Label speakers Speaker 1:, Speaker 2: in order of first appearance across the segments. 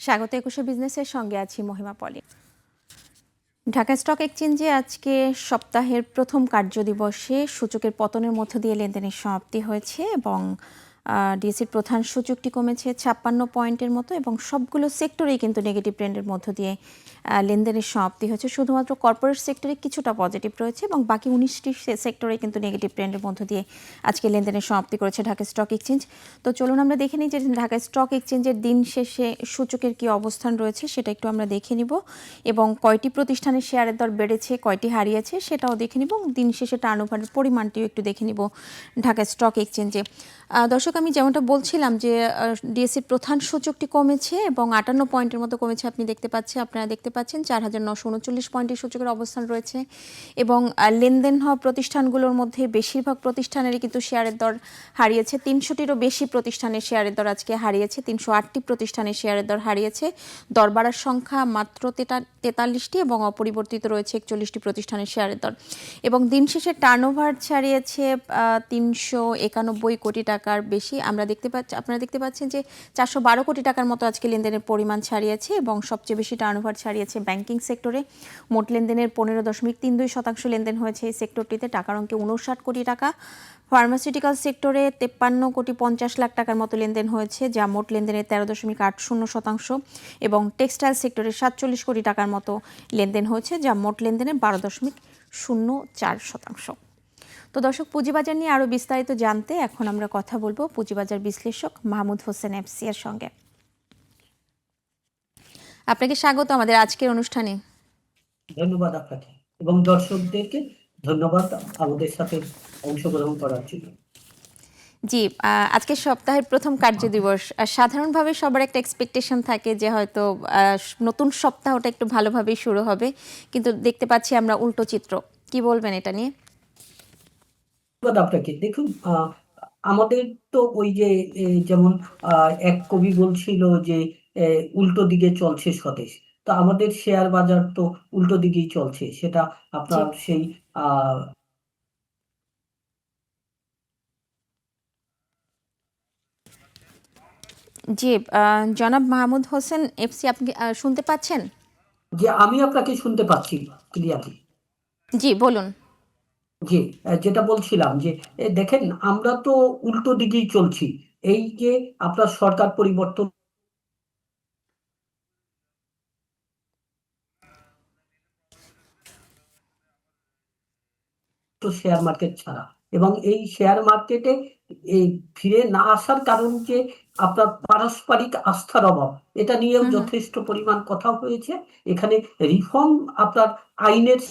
Speaker 1: স্বাগত একুশে বিজনেসের সঙ্গে আছি মহিমা পলি। ঢাকা স্টক এক্সচেঞ্জে আজকে সপ্তাহের প্রথম কার্যদিবসে সূচকের পতনের মধ্য দিয়ে লেনদেনের সমাপ্তি হয়েছে এবং ডিএসসির প্রধান সূচকটি কমেছে 56 পয়েন্টের মতো এবং সবগুলো সেক্টরেই কিন্তু নেগেটিভ ট্রেন্ডের মধ্য দিয়ে লেনদেনের সমাপ্তি হয়েছে। শুধুমাত্র কর্পোরেট সেক্টরে কিছুটা পজিটিভ রয়েছে এবং বাকি 19টি সেক্টরে কিন্তু নেগেটিভ ট্রেন্ডের মধ্য দিয়ে আজকে লেনদেনের সমাপ্তি করেছে ঢাকা স্টক এক্সচেঞ্জ। তো চলুন আমরা দেখে নিই যে ঢাকা স্টক এক্সচেঞ্জের দিন শেষে সূচকের কি অবস্থান রয়েছে সেটা একটু আমরা দেখে নিব এবং কয়টি প্রতিষ্ঠানের শেয়ারের দর বেড়েছে, কয়টি হারিয়েছে সেটাও দেখে নিব এবং দিন শেষে টার্নওভারের পরিমাণটিও একটু দেখে নিব ঢাকা স্টক এক্সচেঞ্জে। দর্শক, আমি যেমনটা বলছিলাম যে ডিএসসির প্রধান সূচকটি কমেছে এবং 58 পয়েন্টের মতো কমেছে। আপনারা দেখতে পাচ্ছেন 4939 পয়েন্টের সূচকের অবস্থান রয়েছে এবং লেনদেন হওয়া প্রতিষ্ঠানগুলোর মধ্যে বেশিরভাগ প্রতিষ্ঠানেরই কিন্তু শেয়ারের দর হারিয়েছে। 300টিরও বেশি প্রতিষ্ঠানের শেয়ারের দর আজকে হারিয়েছে, 308টি প্রতিষ্ঠানের শেয়ারের দর হারিয়েছে। দর বাড়ার সংখ্যা মাত্র 43টি এবং অপরিবর্তিত রয়েছে 41টি প্রতিষ্ঠানের শেয়ারের দর এবং দিন শেষে টার্নওভার ছাড়িয়েছে 391 কোটি টাকার বেশি। আপনারা দেখতে পাচ্ছেন যে 412 কোটি টাকার মতো আজকে লেনদেনের পরিমাণ ছাড়িয়েছে এবং সবচেয়ে বেশি টার্নওভার ছাড়িয়েছে ব্যাংকিং সেক্টরে। মোট লেনদেনের 15.32% লেনদেন হয়েছে এই সেক্টরটিতে, টাকার অঙ্কে 59 কোটি টাকা। ফার্মাসিউটিক্যাল সেক্টরে 53.50 কোটি টাকার মতো লেনদেন হয়েছে, যা মোট লেনদেনের 13.80% এবং টেক্সটাইল সেক্টরে 47 কোটি টাকার মতো লেনদেন হয়েছে, যা মোট লেনদেনের 12.04%। তো দর্শক, পুঁজিবাজার নিয়ে আরও বিস্তারিত জানতে এখন আমরা কথা বলবো পুঁজিবাজার বিশ্লেষক মাহমুদ হোসেন এফসি এর সঙ্গে। আপনাকে স্বাগত আমাদের আজকের অনুষ্ঠানে।
Speaker 2: ধন্যবাদ আপনাকে এবং দর্শকদেরকে ধন্যবাদ আমাদের সাথে অংশগ্রহণ করার জন্য।
Speaker 1: জি, আজকে সপ্তাহের প্রথম কার্যদিবস। সাধারণভাবে সবার একটা এক্সপেকটেশন থাকে যে হয়তো নতুন সপ্তাহটা একটু ভালোভাবেই শুরু হবে, কিন্তু দেখতে পাচ্ছি আমরা উল্টো চিত্র। কি বলবেন এটা নিয়ে?
Speaker 2: ধন্যবাদ আপনাকে। দেখুন, আমাদের তো ওই যে যেমন এক কবি বলছিল যে উল্টো দিকে চলছে স্বদেশ, তো আমাদের শেয়ার বাজার তো উল্টো দিকেই চলছে। সেটা আপনার সেই
Speaker 1: জি, জনাব মাহমুদ হোসেন এফসি, আপনি শুনতে পাচ্ছেন?
Speaker 2: যে আমি আপনাকে শুনতে পাচ্ছি ক্লিয়ারলি।
Speaker 1: জি, বলুন।
Speaker 2: জি, যেটা বলছিলাম যে দেখেন, আমরা তো উল্টো দিকেই চলছি। এই যে আপনার সরকার পরিবর্তন, তো শেয়ার মার্কেট ছাড়া, এবং এই শেয়ার মার্কেটে এই ফিরে না আসার কারণ যে আপনার পারস্পরিক আস্থার অভাব, এটা নিয়েও যথেষ্ট পরিমাণ কথা হয়েছে। এখানে রিফর্ম আপনার আইনের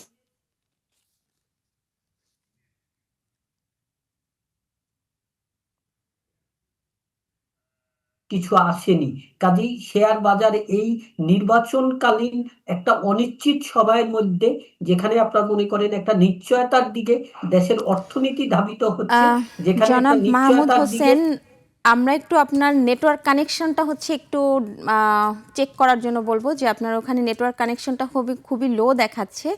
Speaker 2: কিছু আসেনি। কাজেই শেয়ার বাজার এই নির্বাচনকালীন একটা অনিশ্চিত সময়ের মধ্যে, যেখানে আপনার মনে করেন একটা নিশ্চয়তার দিকে দেশের অর্থনীতি ধাবিত হচ্ছে, যেখানে একটা
Speaker 1: জনাব মাহমুদ
Speaker 2: নিশ্চয়তার দিকে।
Speaker 1: হোসেন, আমরা একটু আপনার নেটওয়ার্ক কানেকশনটা হচ্ছে একটু চেক করার জন্য বলবো যে আপনার ওখানে নেটওয়ার্ক কানেকশনটা খুবই লো দেখাচ্ছে,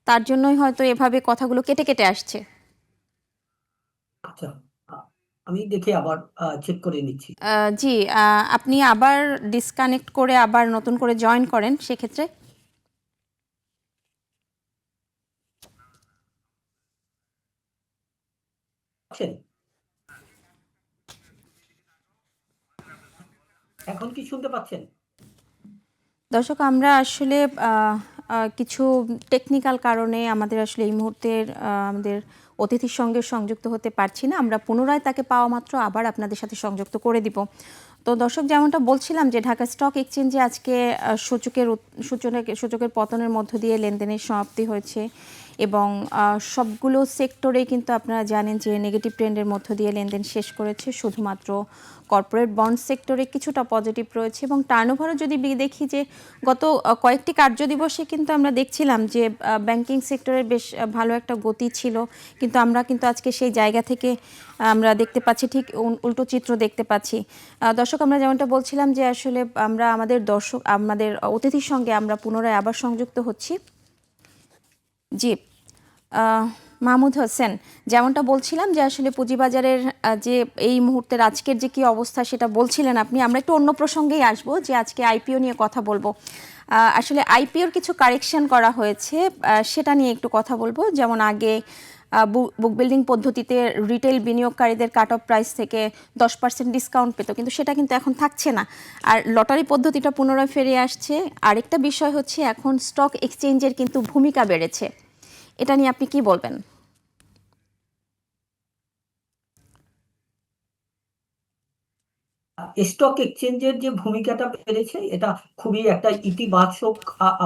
Speaker 1: তার জন্যই হয়তো এভাবে কথাগুলো কেটে কেটে আসছে।
Speaker 2: আচ্ছা, আমি দেখে আবার চেক করে নিচ্ছি।
Speaker 1: জি, আপনি আবার ডিসকানেক্ট করে আবার নতুন করে জয়েন করেন সেক্ষেত্রে।
Speaker 2: এখন কি শুনতে পাচ্ছেন?
Speaker 1: দর্শক, আমরা আসলে কিছু টেকনিক্যাল কারণে আমাদের আসলে এই মুহূর্তে আমাদের অতিথির সঙ্গে সংযুক্ত হতে পারছি না। আমরা পুনরায় তাকে পাওয়া মাত্র আবার আপনাদের সাথে সংযুক্ত করে দিব। তো দর্শক, যেমনটা বলছিলাম যে ঢাকা স্টক এক্সচেঞ্জে আজকে সূচকের পতনের মধ্য দিয়ে লেনদেনের সমাপ্তি হয়েছে এবং সবগুলো সেক্টরে কিন্তু আপনারা জানেন যে নেগেটিভ ট্রেন্ডের মধ্য দিয়ে লেনদেন শেষ করেছে। শুধুমাত্র কর্পোরেট বন্ড সেক্টরে কিছুটা পজিটিভ রয়েছে এবং টার্নওভারও যদি দেখি যে গত কয়েকটি কার্যদিবসে কিন্তু আমরা দেখছিলাম যে ব্যাংকিং সেক্টরের বেশ ভালো একটা গতি ছিল, কিন্তু আমরা আজকে সেই জায়গা থেকে আমরা দেখতে পাচ্ছি ঠিক উল্টো চিত্র দেখতে পাচ্ছি। দর্শক, আমরা যেমনটা বলছিলাম যে আসলে আমরা আমাদের অতিথির সঙ্গে আমরা পুনরায় আবার সংযুক্ত হচ্ছি। জি, মাহমুদ হোসেন, যেমনটা বলছিলাম যে আসলে পুঁজিবাজারের যে এই মুহূর্তের আজকের যে কি অবস্থা সেটা বলছিলেন আপনি। আমরা একটু অন্য প্রসঙ্গেই আসবো, যে আজকে আইপিও নিয়ে কথা বলবো। আসলে আইপিওর কিছু কারেকশন করা হয়েছে, সেটা নিয়ে একটু কথা বলবো। যেমন আগে বুক বিল্ডিং পদ্ধতিতে রিটেল বিনিয়োগকারীদের কাট অফ প্রাইস থেকে 10% ডিসকাউন্ট পেত, কিন্তু সেটা কিন্তু এখন থাকছে না। আর লটারি পদ্ধতিটা পুনরায় ফিরে আসছে। আরেকটা বিষয় হচ্ছে এখন স্টক এক্সচেঞ্জের কিন্তু ভূমিকা বেড়েছে। এটা নিয়ে আপনি কি বলবেন?
Speaker 2: স্টক এক্সচেঞ্জের যে ভূমিকাটা বেড়েছে এটা খুবই একটা ইতিবাচক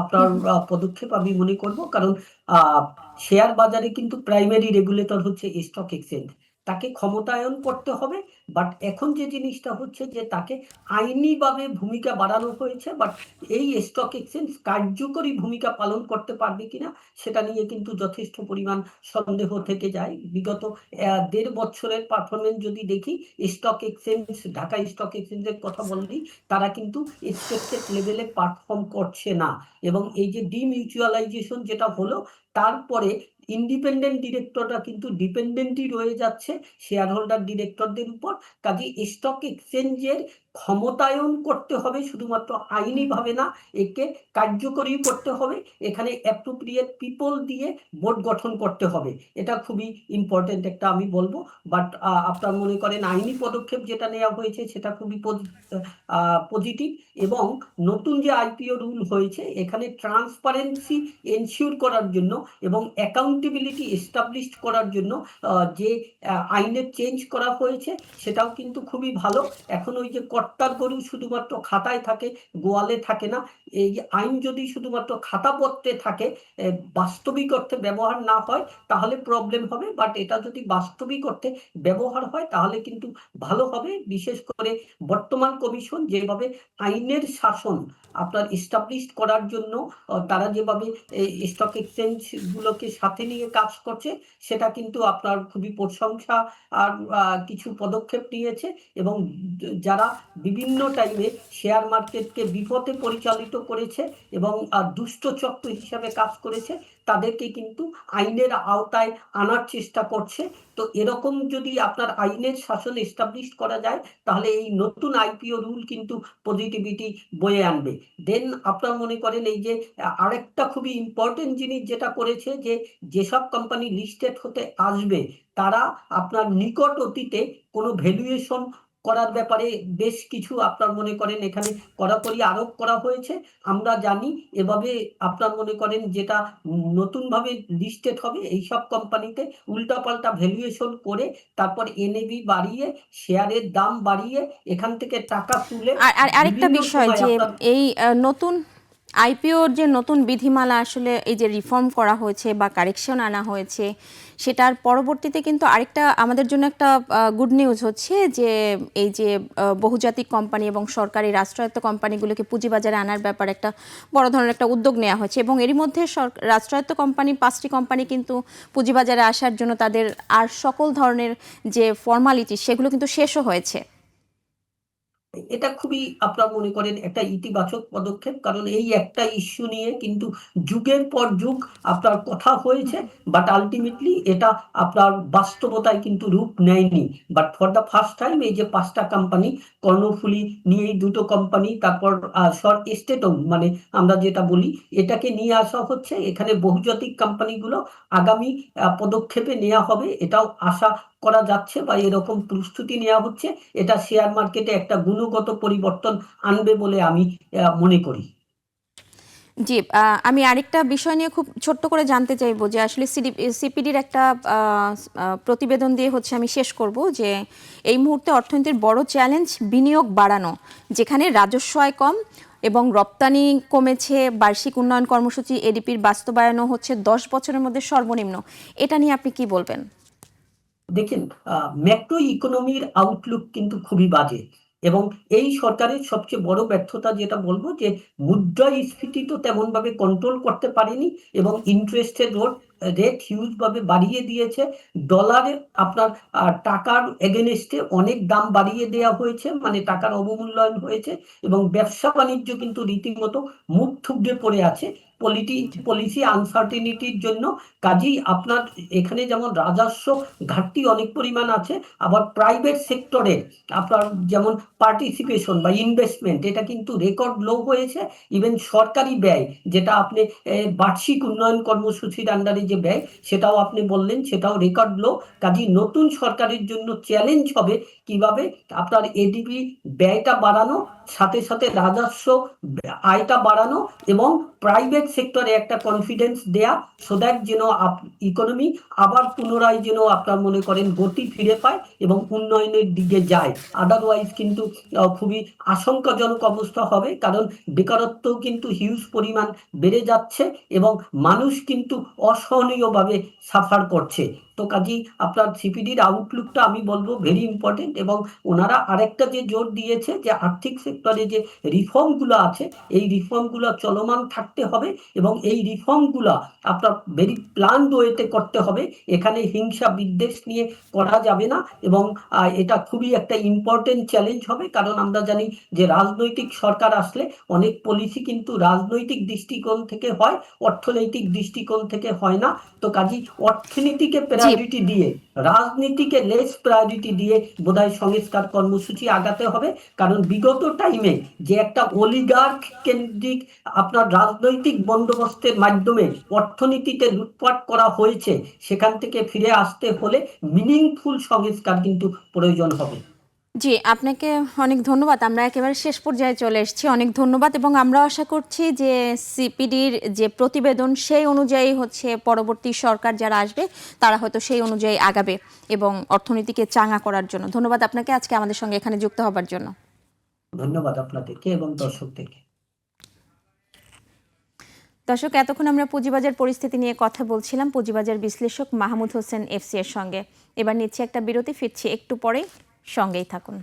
Speaker 2: আপনার পদক্ষেপ আমি মনে করব, কারণ আহ, শেয়ার বাজারে কিন্তু প্রাইমারি রেগুলেটর হচ্ছে স্টক এক্সচেঞ্জ। তাকে ক্ষমতায়ন করতে হবে। বাট এখন যে জিনিসটা হচ্ছে যে তাকে আইনিভাবে ভূমিকা বাড়ানো হয়েছে, বাট এই স্টক এক্সচেঞ্জ কার্যকরী ভূমিকা পালন করতে পারবে কিনা সেটা নিয়ে কিন্তু যথেষ্ট পরিমাণ সন্দেহ থেকে যায়। বিগত 1.5 বছরের পারফরমেন্স যদি দেখি, স্টক এক্সচেঞ্জ, ঢাকা স্টক এক্সচেঞ্জের কথা বললি, তারা কিন্তু এক্সপেক্টেড লেভেলে পারফর্ম করছে না। এবং এই যে ডিমিউচুয়ালাইজেশন যেটা হলো, তারপরে ইন্ডিপেন্ডেন্ট ডিরেক্টররা কিন্তু ডিপেন্ডেন্টই রয়ে যাচ্ছে শেয়ার হোল্ডার ডিরেক্টরদের উপর। কাজে স্টক এক্সচেঞ্জের ক্ষমতায়ন করতে হবে, শুধুমাত্র আইনি ভাবে না, একে কার্যকরী করতে হবে। এখানে অ্যাপ্রোপ্রিয়েট পিপল দিয়ে বোর্ড গঠন করতে হবে। এটা খুবই ইম্পর্টেন্ট একটা আমি বলবো। বাট আপনার মনে করেন আইনি পদক্ষেপ যেটা নেওয়া হয়েছে সেটা খুবই পজিটিভ। এবং নতুন যে আইপিও রুল হয়েছে, এখানে ট্রান্সপারেন্সি এনশিওর করার জন্য এবং অ্যাকাউন্টেবিলিটি এস্টাবলিশ করার জন্য যে আইনের চেঞ্জ করা হয়েছে সেটাও কিন্তু খুবই ভালো। এখন ওই যে কর্তার গরু শুধুমাত্র খাতায় থাকে, গোয়ালে থাকে না। এই আইন যদি শুধুমাত্র খাতাপত্রে থাকে, বাস্তবিক অর্থে ব্যবহার না হয়, তাহলে প্রবলেম হবে। বাট এটা যদি বাস্তবিক অর্থে ব্যবহার হয় তাহলে কিন্তু ভালো হবে। বিশেষ করে বর্তমান কমিশন যেভাবে আইনের শাসন আপনার এস্টাবলিশ করার জন্য তারা যেভাবে স্টক এক্সচেঞ্জ গুলোকে সাথে নিয়ে কাজ করছে, সেটা কিন্তু আপনার খুবই প্রশংসা আর কিছু পদক্ষেপ নিয়েছে। এবং যারা বিভিন্ন টাইমে শেয়ার মার্কেটকে বিপথে পরিচালিত করেছে এবং দুষ্ট চক্র হিসাবে কাজ করেছে, তাদেরকে কিন্তু আইনের আওতায় আনার চেষ্টা করছে। তো এরকম যদি আপনার আইনের শাসন এস্টাবলিশ করা যায়, তাহলে এই নতুন আইপিও রুল কিন্তু পজিটিভিটি বয়ে আনবে। দেন আপনার মনে করেন এই যে আরেকটা খুবই ইম্পর্টেন্ট জিনিস যেটা করেছে, যে যেসব কোম্পানি লিস্টেড হতে আসবে, তারা আপনার নিকট অতীতে কোনো ভ্যালুয়েশন করার ব্যাপারে বেশ কিছু আপনার মনে করেন এখানে কড়াকড়ি আরোপ করা হয়েছে। আমরা জানি এভাবে আপনার মনে করেন যেটা নতুনভাবে লিস্টেড হবে, এইসব কোম্পানিতে উল্টাপাল্টা ভ্যালুয়েশন করে তারপর এনএভি বাড়িয়ে, শেয়ারের দাম বাড়িয়ে, এখান থেকে টাকা তুলে
Speaker 1: আর আর আরেকটা
Speaker 2: বিভিন্ন
Speaker 1: বিষয়,
Speaker 2: সময়
Speaker 1: যে
Speaker 2: আপনার
Speaker 1: এই নতুন আইপিওর যে নতুন বিধিমালা আসলে এই যে রিফর্ম করা হয়েছে বা কারেকশন আনা হয়েছে, সেটার পরবর্তীতে কিন্তু আরেকটা আমাদের জন্য একটা গুড নিউজ হচ্ছে, যে এই যে বহুজাতিক কোম্পানি এবং সরকারি রাষ্ট্রায়ত্ত কোম্পানিগুলোকে পুঁজিবাজারে আনার ব্যাপারে একটা বড় ধরনের একটা উদ্যোগ নেওয়া হয়েছে। এবং এরই মধ্যে রাষ্ট্রায়ত্ত কোম্পানি 5টি কোম্পানি কিন্তু পুঁজিবাজারে আসার জন্য তাদের আর সকল ধরনের যে ফর্মালিটি সেগুলো কিন্তু শেষও হয়েছে।
Speaker 2: এটা খুবই আপনার মনে করেন একটা ইতিবাচক পদক্ষেপ, কারণ এই একটা ইস্যু নিয়ে কিন্তু যুগের পর যুগ আপনার কথা হয়েছে, বাট আলটিমেটলি এটা আপনার বাস্তবতায় কিন্তু রূপ নেয়নি। But for the first time এই যে 5টা কোম্পানি, কর্ণফুলী নিয়ে 2টো কোম্পানি, তারপর শর্ট স্টেটও মানে আমরা যেটা বলি, এটাকে নিয়ে আসা হচ্ছে। এখানে বহুজাতিক কোম্পানিগুলো আগামী পদক্ষেপে নেওয়া হবে, এটাও আশা করা যাচ্ছে বা এরকম প্রস্তুতি নেওয়া হচ্ছে। এটা শেয়ার মার্কেটে একটা গুণগত পরিবর্তন আনবে বলে আমি মনে করি।
Speaker 1: জি, আমি আরেকটা বিষয় নিয়ে খুব ছোট্ট করে জানতে চাইবো, যে আসলে সিপিডির একটা প্রতিবেদন দিয়ে হচ্ছে আমি শেষ করব, যে এই মুহূর্তে অর্থনীতির বড় চ্যালেঞ্জ বিনিয়োগ বাড়ানো, যেখানে রাজস্ব আয় কম এবং রপ্তানি কমেছে। বার্ষিক উন্নয়ন কর্মসূচি এডিপির বাস্তবায়নও হচ্ছে 10 বছরের মধ্যে সর্বনিম্ন। এটা নিয়ে আপনি কি বলবেন?
Speaker 2: দেখেন, ম্যাক্রো ইকোনমির আউটলুক কিন্তু খুবই বাজে। এবং এই সরকারের সবচেয়ে বড় ব্যর্থতা যেটা বলবো, যে মুদ্রাস্ফীতি তো তেমন ভাবে কন্ট্রোল করতে পারেনি এবং ইন্টারেস্টের রেট হিউজ ভাবে বাড়িয়ে দিয়েছে। ডলারের আপনার টাকার এগেনস্টে অনেক দাম বাড়িয়ে দেওয়া হয়েছে, মানে টাকার অবমূল্যায়ন হয়েছে। এবং ব্যবসা বাণিজ্য কিন্তু রীতিমতো মুখ থুবড়ে পড়ে আছে। পলিসি আনসার্টিনিটির জন্য। কাজেই আপনার এখানে যেমন রাজস্ব ঘাটতি অনেক পরিমাণ আছে, আবার প্রাইভেট সেক্টরে আপনার যেমন পার্টিসিপেশন বা ইনভেস্টমেন্ট এটা কিন্তু রেকর্ড লো হয়েছে। ইভেন সরকারি ব্যয় যেটা আপনি বার্ষিক উন্নয়ন কর্মসূচির আন্ডারে যে ব্যয় সেটাও আপনি বললেন, সেটাও রেকর্ড লো। কাজেই নতুন সরকারের জন্য চ্যালেঞ্জ হবে কিভাবে আপনার এডিপি ব্যয়টা বাড়ানো, সাথে সাথে রাজস্ব আয়টা বাড়ানো এবং প্রাইভেট সেক্টরে একটা কনফিডেন্স দেয়া, সো দ্যাট যেন ইকোনমি আবার পুনরায় যেন আপনার মনে করেন গতি ফিরে পায় এবং উন্নয়নের দিকে যায়। আদারওয়াইজ কিন্তু খুবই আশঙ্কাজনক অবস্থা হবে, কারণ বেকারত্ব কিন্তু হিউজ পরিমাণ বেড়ে যাচ্ছে এবং মানুষ কিন্তু অসহনীয়ভাবে সাফার করছে। তো কাজেই আপনার সিপিডির আউটলুকটা আমি বলবো ভেরি ইম্পর্টেন্ট। এবং ওনারা আরেকটা যে জোর দিয়েছে যে আর্থিক সেক্টরে যে রিফর্মগুলো আছে এই রিফর্মগুলো চলমান থাকতে হবে এবং এই রিফর্মগুলো আপনার ভেরি প্ল্যান ওয়েতে করতে হবে। এখানে হিংসা বিদ্বেষ নিয়ে করা যাবে না এবং এটা খুবই একটা ইম্পর্টেন্ট চ্যালেঞ্জ হবে, কারণ আমরা জানি যে রাজনৈতিক সরকার আসলে অনেক পলিসি কিন্তু রাজনৈতিক দৃষ্টিকোণ থেকে হয়, অর্থনৈতিক দৃষ্টিকোণ থেকে হয় না। তো কাজেই অর্থনীতিকে
Speaker 1: জি,
Speaker 2: প্রায়োরিটি দিয়ে রাজনীতিকে লেস প্রায়োরিটি দিয়ে বোধহয় সংস্কার কর্মসূচি আগাতে হবে। কারণ বিগত টাইমে যে একটা অলিগার্ক কেন্দ্রিক আপনার রাজনৈতিক বন্দোবস্তের মাধ্যমে অর্থনীতিতে লুটপাট করা হয়েছে, সেখান থেকে ফিরে আসতে হলে মিনিংফুল সংস্কার কিন্তু প্রয়োজন হবে।
Speaker 1: জি, আপনাকে অনেক ধন্যবাদ। আমরা একেবারে শেষ পর্যায়ে চলে এসেছি। অনেক ধন্যবাদ এবং আমরা আশা করছি যে সিপিডির যে প্রতিবেদন সেই অনুযায়ী হচ্ছে পরবর্তী সরকার যারা আসবে তারা হয়তো সেই অনুযায়ী আগাবে এবং অর্থনীতিকে চাঙ্গা করার জন্য। ধন্যবাদ আপনাকে আজকে আমাদের সঙ্গে এখানে যুক্ত হবার জন্য।
Speaker 2: ধন্যবাদ আপনাদেরকে এবং দর্শকদেরকে।
Speaker 1: দর্শক, এতক্ষণ আমরা পুঁজিবাজার পরিস্থিতি নিয়ে কথা বলছিলাম পুঁজিবাজার বিশ্লেষক মাহমুদ হোসেন এফসি এর সঙ্গে। এবার নিচ্ছি একটা বিরতি, ফিরছি একটু পরেই, সঙ্গেই থাকুন।